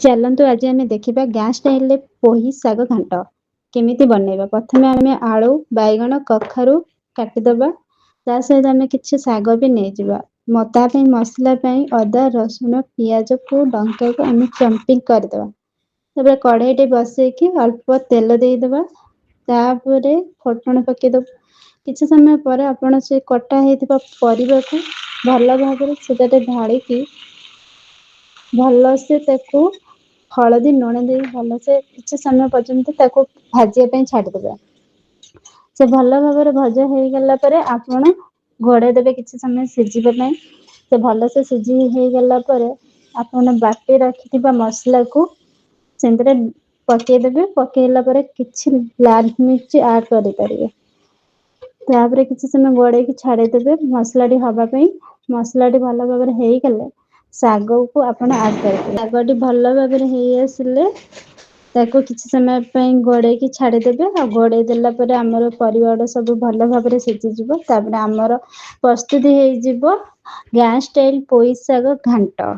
ଚାଲନ୍ତୁ ଆଜି ଆମେ ଦେଖିବା ଗ୍ୟାସ୍ ଷ୍ଟାଇଲରେ ପୋଇ ଶାଗ ଘାଣ୍ଟ କେମିତି ବନେଇବା। ପ୍ରଥମେ ଆମେ ଆଳୁ, ବାଇଗଣ, କଖାରୁ କାଟିଦେବା। ତା ସହିତ ଆମେ କିଛି ଶାଗ ବି ନେଇଯିବା। ତା ପାଇଁ ମସଲା ପାଇଁ ଅଦା, ରସୁଣ, ପିଆଜକୁ ଲଙ୍କାକୁ ଆମେ ଚମ୍ପିଂ କରିଦେବା। ତାପରେ କଢ଼େଇଟେ ବସେଇକି ଅଳ୍ପ ତେଲ ଦେଇଦେବା। ତାପରେ ଫୁଟଣ ପକେଇଦେବା। କିଛି ସମୟ ପରେ ଆପଣ ସେ କଟା ହେଇଥିବା ପରିବାକୁ ଭଲ ଭାବରେ ସେଟାରେ ଢାଳିକି ଭଲସେ ତାକୁ ହଳଦୀ, ଲୁଣ ଦେଇ ଭଲସେ କିଛି ସମୟ ପର୍ଯ୍ୟନ୍ତ ତାକୁ ଭାଜିବା ପାଇଁ ଛାଡ଼ିଦେବା। ସେ ଭଲ ଭାବରେ ଭଜା ହେଇଗଲା ପରେ ଆପଣ ଘୋଡ଼େଇ ଦେବେ କିଛି ସମୟ ସିଝିବା ପାଇଁ। ସେ ଭଲସେ ସିଝି ହେଇଗଲା ପରେ ଆପଣ ବାଟି ରଖିଥିବା ମସଲାକୁ ସେଥିରେ ପକେଇଦେବେ। ପକେଇଲା ପରେ କିଛି ଲାଲ ମିର୍ଚି ଆଡ୍ କରିପାରିବେ। ତାପରେ କିଛି ସମୟ ଘୋଡେଇକି ଛାଡିଦେବେ ମସଲାଟି ହବା ପାଇଁ। ମସଲାଟି ଭଲ ଭାବରେ ହେଇଗଲେ ଶାଗକୁ ଆପଣ ଆଡ୍ କରିବେ। ଶାଗଟି ଭଲ ଭାବରେ ହେଇ ଆସିଲେ ତାକୁ କିଛି ସମୟ ପାଇଁ ଘୋଡେଇକି ଛାଡିଦେବେ। ଆଉ ଘୋଡେଇ ଦେଲା ପରେ ଆମର ପରିବା ଗୁଡ଼ା ସବୁ ଭଲ ଭାବରେ ସିଝିଯିବ। ତାପରେ ଆମର ପ୍ରସ୍ତୁତି ହେଇଯିବ ଗ୍ୟାସ୍ ଷ୍ଟାଇଲ ପୋଇ ଶାଗ ଘାଣ୍ଟ।